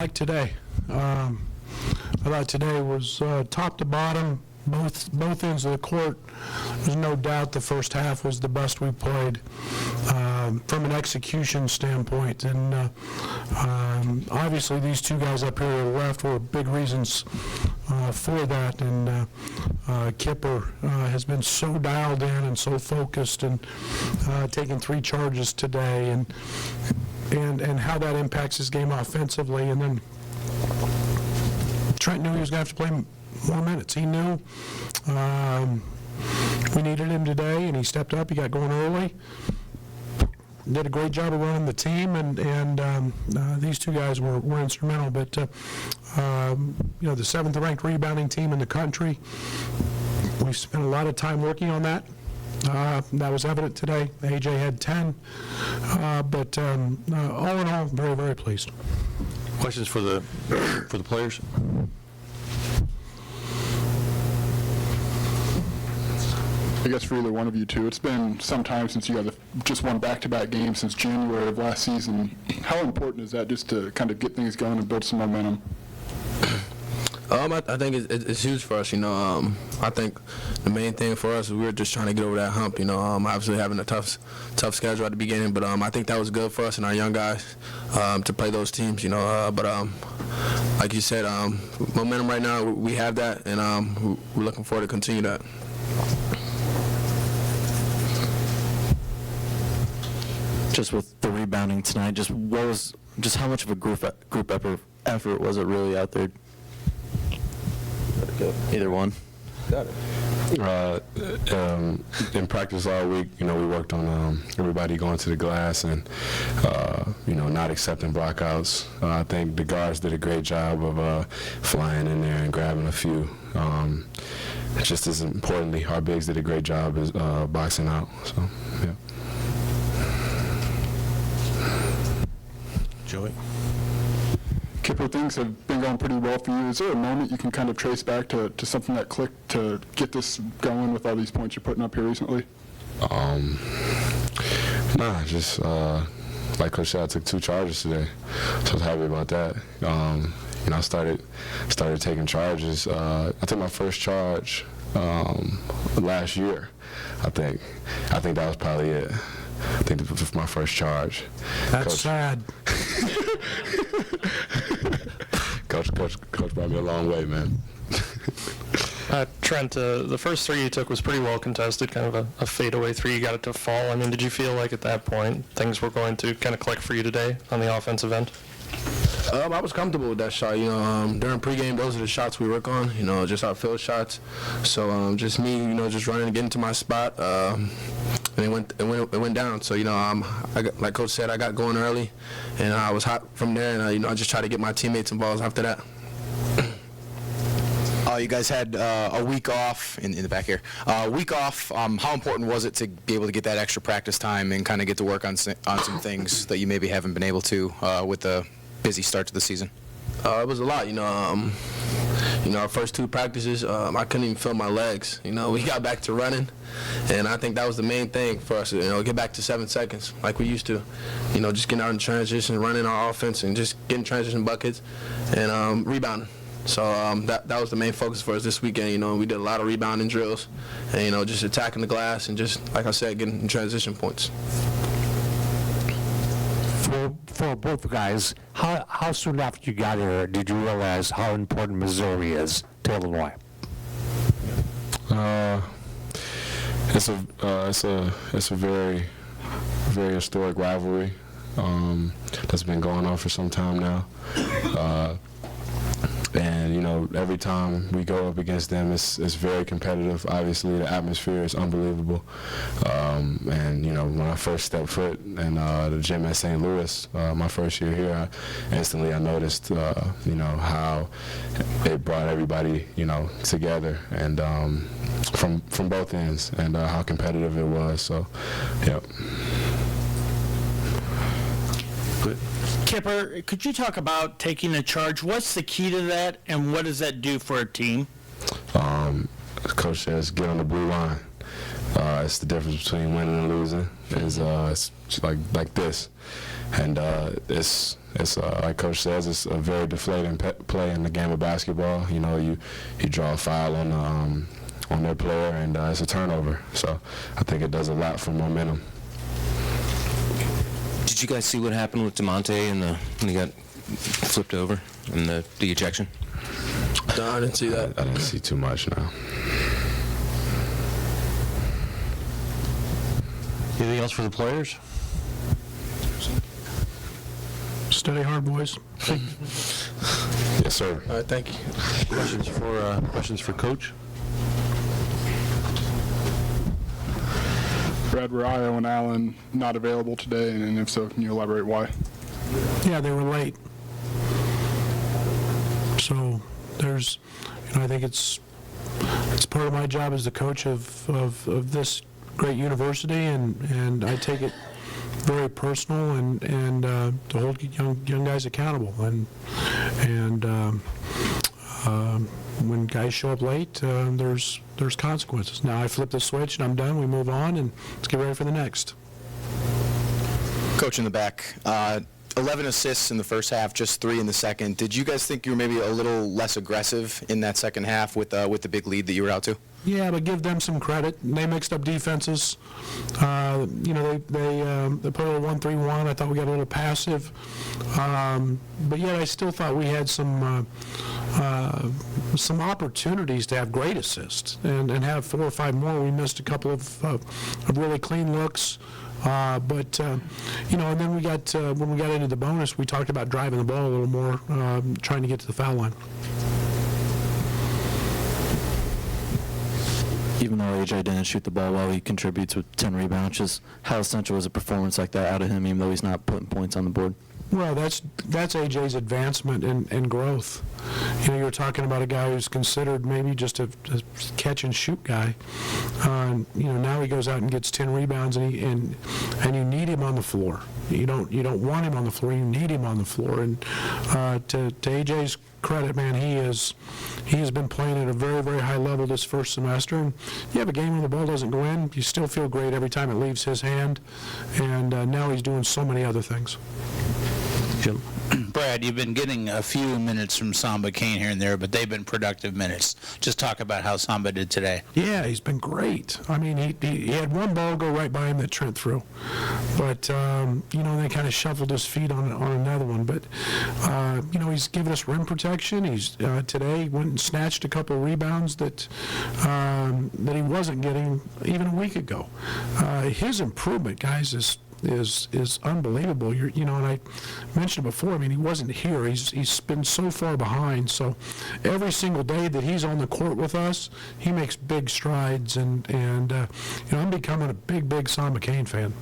Like today. I thought today was top to bottom, both ends of the court. There's no doubt the first half was the best we played from an execution standpoint. And obviously these two guys up here to the left were big reasons for that. And Kipper has been so dialed in and so focused and taking 3 charges today. And how that impacts his game offensively. And then Trent knew he was going to have to play more minutes. He knew we needed him today, and he stepped up. He got going early. Did a great job of running the team, and these two guys were instrumental. But, the 7th-ranked rebounding team in the country, we spent a lot of time working on that. That was evident today. AJ had 10, but all in all, very, very pleased. Questions for the players? I guess for either one of you two, it's been some time since you guys have just won back-to-back games since January of last season. How important is that just to kind of get things going and build some momentum? I think it's huge for us, I think the main thing for us is we were just trying to get over that hump, obviously having a tough schedule at the beginning, but I think that was good for us and our young guys to play those teams, but like you said, momentum right now, we have that, and we're looking forward to continue that. Just with the rebounding tonight, just how much of a group effort was it really out there? Either one. Got it. In practice all week, we worked on everybody going to the glass and, not accepting blockouts. I think the guards did a great job of flying in there and grabbing a few. Just as importantly, our bigs did a great job as boxing out. So, yeah. Joey? Kipper, things have been going pretty well for you. Is there a moment you can kind of trace back to something that clicked to get this going with all these points you're putting up here recently? Just like Coach said, I took 2 charges today, so I was happy about that. I started taking charges. I took my first charge last year. I think that was probably it. I think that was my first charge. That's sad. Coach brought me a long way, man. Trent, the first 3 you took was pretty well contested, kind of a fadeaway 3. You got it to fall. I mean, did you feel like at that point things were going to kind of click for you today on the offensive end? I was comfortable with that shot. During pregame, those are the shots we work on. Just our field shots. So just me, just running and getting to my spot, and it went down. So like Coach said, I got going early, and I was hot from there. And I just tried to get my teammates involved after that. You guys had a week off in the back here. Week off. How important was it to be able to get that extra practice time and kind of get to work on some things that you maybe haven't been able to with the busy start to the season? It was a lot. Our first 2 practices, I couldn't even feel my legs. We got back to running, and I think that was the main thing for us. Get back to 7 seconds like we used to. Just getting out in transition, running our offense, and just getting transition buckets and rebounding. So that was the main focus for us this weekend. We did a lot of rebounding drills, and just attacking the glass and just, like I said, getting transition points. For both guys, how soon after you got here did you realize how important Missouri is to Illinois? It's a very, very historic rivalry that's been going on for some time now. And every time we go up against them, it's very competitive. Obviously, the atmosphere is unbelievable. And when I first stepped foot in the gym at St. Louis, my first year here, I noticed how it brought everybody together, and from both ends, and how competitive it was. So, yeah. Good. Kipper, could you talk about taking a charge? What's the key to that, and what does that do for a team? Coach says, get on the blue line. It's the difference between winning and losing. is it's like this, and it's like Coach says, it's a very deflating play in the game of basketball. You know, you draw a foul on their player, and it's a turnover. So I think it does a lot for momentum. Did you guys see what happened with DeMonte when he got flipped over in the ejection? No, I didn't see that. I didn't see too much now. Anything else for the players? Study hard, boys. Yes, sir. All right, thank you. Questions for Coach? Brad, were Io and Allen not available today, and if so, can you elaborate why? Yeah, they were late. So there's, I think it's part of my job as the coach of this great university, and I take it very personal and to hold young guys accountable. And when guys show up late, there's consequences. Now I flip the switch and I'm done. We move on and let's get ready for the next. Coach in the back, 11 assists in the first half, just 3 in the second. Did you guys think you were maybe a little less aggressive in that second half with the big lead that you were out to? Yeah, but give them some credit. They mixed up defenses. They put a 1-3-1. I thought we got a little passive. But yet I still thought we had some opportunities to have great assists and have 4 or 5 more. We missed a couple of really clean looks. And then we got when we got into the bonus, we talked about driving the ball a little more, trying to get to the foul line. Even though AJ didn't shoot the ball well, he contributes with 10 rebounds. Just how essential was a performance like that out of him, even though he's not putting points on the board? Well, that's AJ's advancement and growth. You're talking about a guy who's considered maybe just a catch and shoot guy. Now he goes out and gets 10 rebounds, and you need him on the floor. You don't want him on the floor. You need him on the floor. And to AJ's credit, man, he has been playing at a very, very high level this first semester. And you have a game where the ball doesn't go in, you still feel great every time it leaves his hand. And now he's doing so many other things. Jim? Brad, you've been getting a few minutes from Samba Kane here and there, but they've been productive minutes. Just talk about how Samba did today. Yeah, he's been great. I mean, he had one ball go right by him that Trent threw. But, they kind of shuffled his feet on another one. But, he's given us rim protection. He's today went and snatched a couple of rebounds that he wasn't getting even a week ago. His improvement, guys, is unbelievable. And I mentioned it before. I mean, he wasn't here. He's been so far behind. So every single day that he's on the court with us, he makes big strides. And I'm becoming a big Samba Kane fan.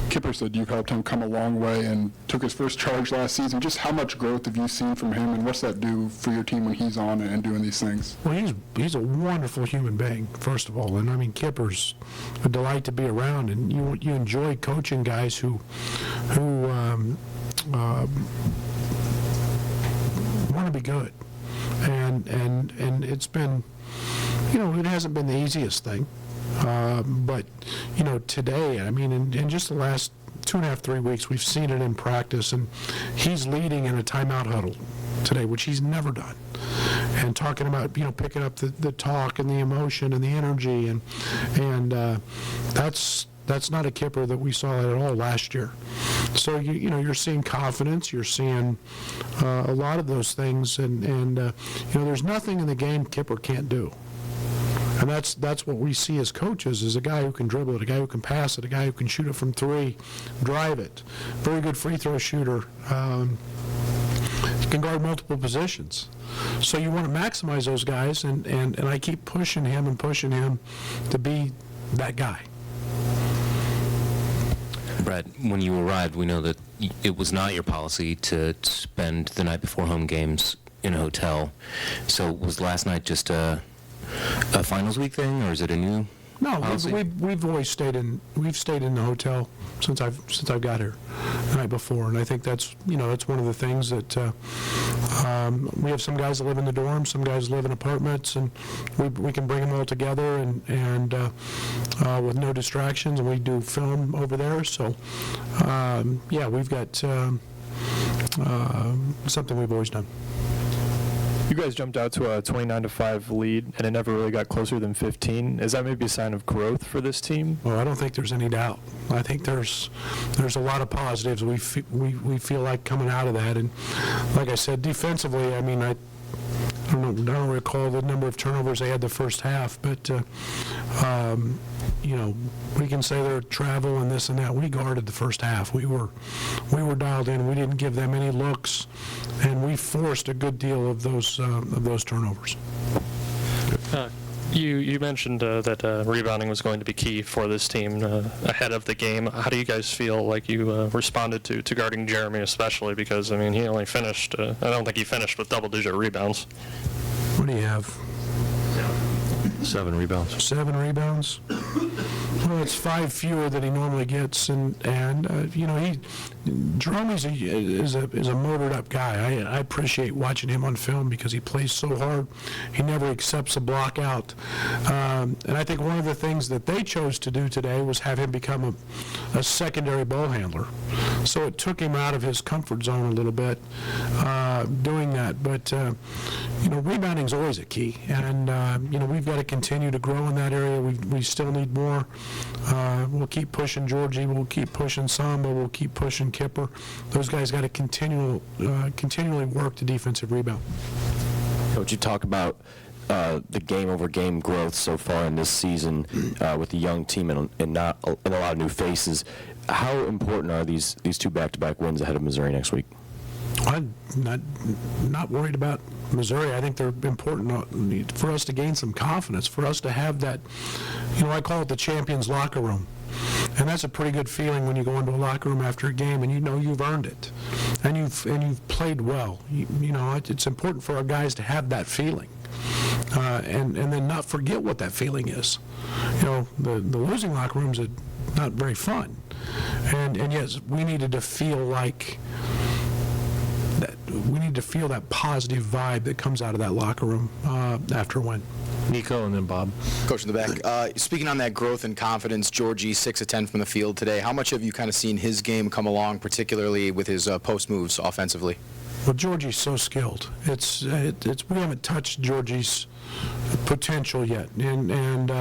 Kipper said you've helped him come a long way and took his first charge last season. Just how much growth have you seen from him, and what's that do for your team when he's on and doing these things? Well, he's a wonderful human being, first of all. And, I mean, Kipper's a delight to be around. And you enjoy coaching guys who want to be good. And it's been, it hasn't been the easiest thing. But today, I mean, in just the last 2.5, 3 weeks, we've seen it in practice, and he's leading in a timeout huddle today, which he's never done. And talking about, picking up the talk and the emotion and the energy, and that's not a Kipper that we saw at all last year. So you're seeing confidence, you're seeing a lot of those things, and there's nothing in the game Kipper can't do. And that's what we see as coaches, is a guy who can dribble it, a guy who can pass it, a guy who can shoot it from 3, drive it. Very good free throw shooter. He can guard multiple positions. So you want to maximize those guys, and I keep pushing him to be that guy. Brad, when you arrived, we know that it was not your policy to spend the night before home games in a hotel. So was last night just a finals week thing, or is it a new No, policy? we've always stayed in the hotel since I've got here the night before, and I think that's that's one of the things that we have some guys that live in the dorms, some guys live in apartments, and we can bring them all together and with no distractions, and we do film over there. So yeah, we've got something we've always done. You guys jumped out to a 29-5 lead, and it never really got closer than 15. Is that maybe a sign of growth for this team? Well, I don't think there's any doubt. I think there's a lot of positives we feel like coming out of that, and like I said, defensively, I mean, I don't recall the number of turnovers they had the first half, but we can say they're travel and this and that. We guarded the first half. We were dialed in. We didn't give them any looks, and we forced a good deal of those turnovers. You mentioned that rebounding was going to be key for this team ahead of the game. How do you guys feel like you responded to guarding Jeremy, especially because, I mean, he only finished, I don't think he finished with double-digit rebounds. What do you have? 7 rebounds. 7 rebounds? Well, it's 5 fewer than he normally gets, and Jerome is a motored up guy. I appreciate watching him on film because he plays so hard. He never accepts a block out, and I think one of the things that they chose to do today was have him become a secondary ball handler. So it took him out of his comfort zone a little bit doing that. But rebounding is always a key, and we've got to continue to grow in that area. We still need more. We'll keep pushing Georgie. We'll keep pushing Samba. We'll keep pushing Kipper. Those guys got to continually work the defensive rebound. Coach, you talk about the game-over-game growth so far in this season with the young team and a lot of new faces. How important are these 2 back-to-back wins ahead of Missouri next week? I'm not worried about Missouri. I think they're important for us to gain some confidence, for us to have that, I call it the champions locker room. And that's a pretty good feeling when you go into a locker room after a game and you've earned it, and you've played well. It's important for our guys to have that feeling, and then not forget what that feeling is. The losing locker rooms are not very fun, and yes, we needed to feel like that. We need to feel that positive vibe that comes out of that locker room after a win. Nico and then Bob. Coach in the back. Speaking on that growth and confidence, Georgie, 6 of 10 from the field today. How much have you kind of seen his game come along, particularly with his post moves offensively? Well, Georgie's so skilled. We haven't touched Georgie's potential yet, and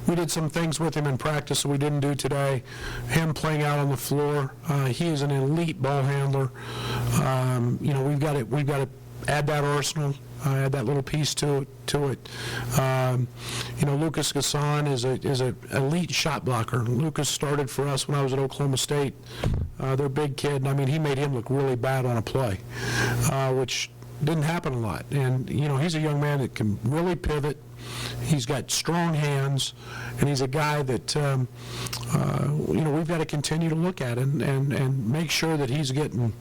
we did some things with him in practice that we didn't do today. Him playing out on the floor, he is an elite ball handler. We've got to add that arsenal. Add that little piece to it. Lucas Gasson is an elite shot blocker. Lucas started for us when I was at Oklahoma State. They're a big kid, and I mean, he made him look really bad on a play, which didn't happen a lot. And he's a young man that can really pivot. He's got strong hands, and he's a guy that we've got to continue to look at and make sure that he's getting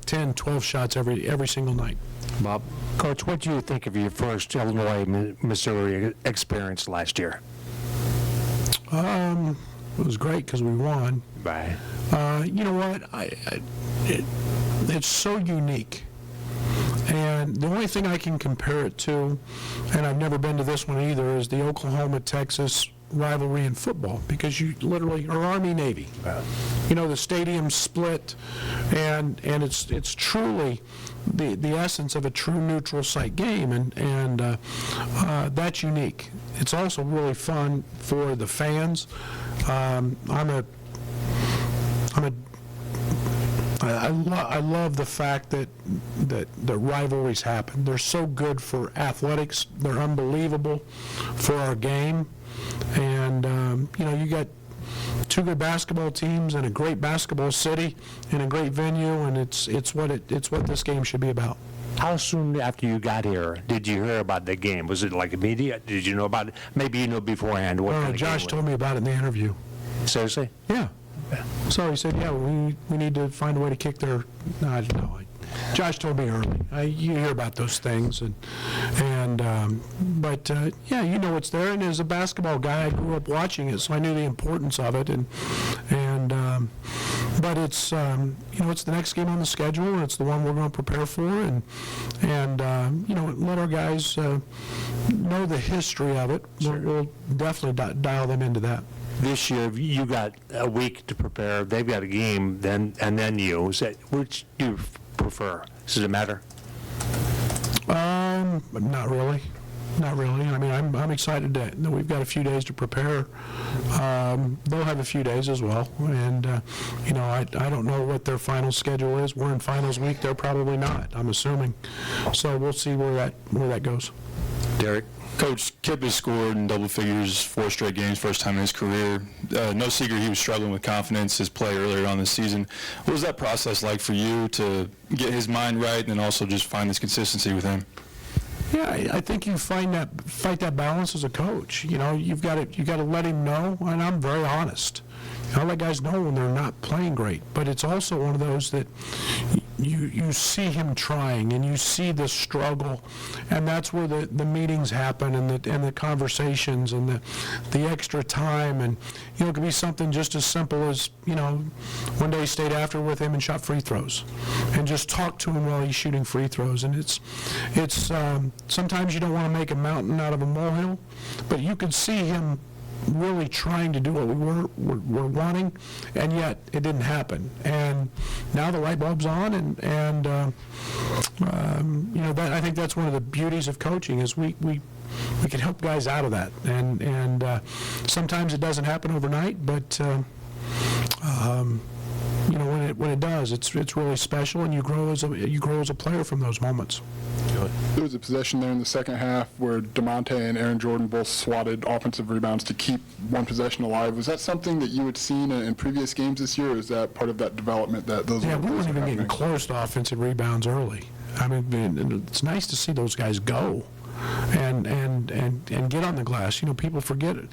10, 12 shots every single night. Bob? Coach, what do you think of your first Illinois-Missouri experience last year? It was great because we won. Right. You know what? It's so unique. And the only thing I can compare it to, and I've never been to this one either, is the Oklahoma-Texas rivalry in football, because you literally are Army-Navy. The stadium's split, and it's truly the essence of a true neutral site game, and that's unique. It's also really fun for the fans. I love the fact that the rivalries happen. They're so good for athletics. They're unbelievable for our game. And you got 2 good basketball teams and a great basketball city and a great venue, and it's what this game should be about. How soon after you got here did you hear about the game? Was it like immediate? Did you know about it? Maybe you know beforehand what kind of Josh game told me about it in the interview. Seriously? Yeah. So he said, yeah, we need to find a way to kick their. No, I don't know. Josh told me early. You hear about those things, but yeah, you know it's there. And as a basketball guy, I grew up watching it, so I knew the importance of it. But it's it's the next game on the schedule, and it's the one we're going to prepare for, and let our guys know the history of it. We'll definitely dial them into that. This year, you got a week to prepare. They've got a game, and then you. Which do you prefer? Does it matter? Not really. Not really. I mean, I'm excited that we've got a few days to prepare. They'll have a few days as well, and I don't know what their final schedule is. We're in finals week. They're probably not, I'm assuming. So we'll see where that goes. Derek. Coach, Kipper scored in double figures 4 straight games, first time in his career. No secret he was struggling with confidence, his play earlier on this season. What was that process like for you to get his mind right and then also just find this consistency with him? Yeah, I think you fight that balance as a coach. You've got to let him know, and I'm very honest. I'll let guys know when they're not playing great, but it's also one of those that you see him trying and you see the struggle, and that's where the meetings happen and the conversations and the extra time, and it could be something just as simple as one day I stayed after with him and shot free throws and just talked to him while he's shooting free throws, and it's sometimes you don't want to make a mountain out of a molehill, but you could see him really trying to do what we were wanting, and yet it didn't happen. And now the light bulb's on, and that I think that's one of the beauties of coaching is we can help guys out of that. And sometimes it doesn't happen overnight, but when it does, it's really special, and you grow as a player from those moments. There was a possession there in the second half where DeMonte and Aaron Jordan both swatted offensive rebounds to keep one possession alive. Was that something that you had seen in previous games this year, or is that part of that development that those? Yeah, we weren't even getting close to offensive rebounds early. I mean, it's nice to see those guys go and get on the glass. People forget it.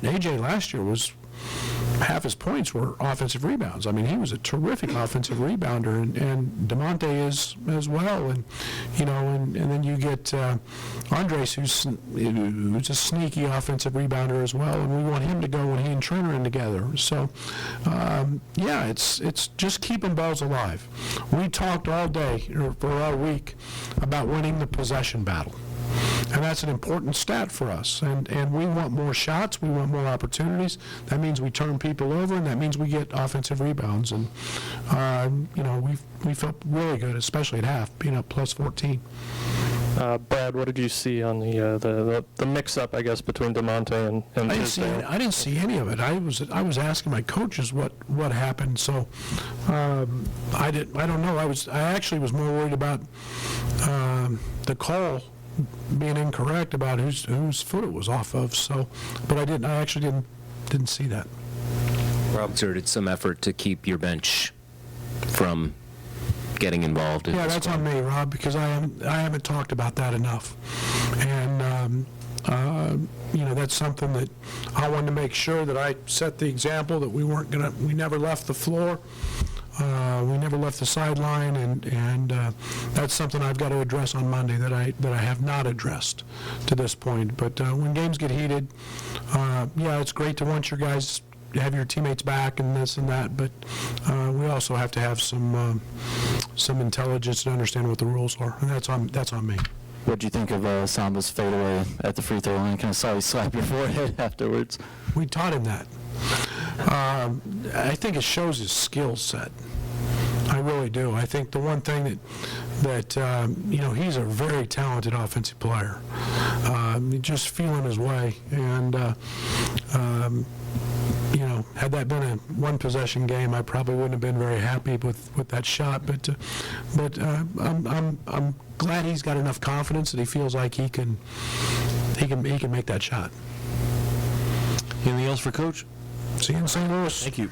AJ last year was half his points were offensive rebounds. I mean, he was a terrific offensive rebounder, and DeMonte is as well. And and then you get Andres, who's a sneaky offensive rebounder as well. And we want him to go when he and Trent are in together. So, it's just keeping balls alive. We talked all day for our week about winning the possession battle. And that's an important stat for us. And we want more shots. We want more opportunities. That means we turn people over, and that means we get offensive rebounds. And, we felt really good, especially at half, being up plus 14. Brad, what did you see on the mix-up, I guess, between DeMonte and I didn't see any of it. I was asking my coaches what happened. So I don't know. I actually was more worried about the call being incorrect about whose foot it was off of. So, but I actually didn't see that. Rob exerted some effort to keep your bench from getting involved. Yeah, that's on me, Rob, because I haven't talked about that enough, and that's something that I wanted to make sure that I set the example that we never left the floor. We never left the sideline, and that's something I've got to address on Monday that I have not addressed to this point. But when games get heated, it's great to want your guys to have your teammates back and this and that, but we also have to have some intelligence to understand what the rules are, and that's on me. What do you think of Samba's fadeaway at the free throw line? Kind of saw you slap your forehead afterwards. We taught him that. I think it shows his skill set. I really do. I think the one thing that he's a very talented offensive player. Just feeling his way, and had that been a one possession game, I probably wouldn't have been very happy with that shot. But I'm glad he's got enough confidence that he feels like he can make that shot. Anything else for Coach? See you in St. Louis. Thank you.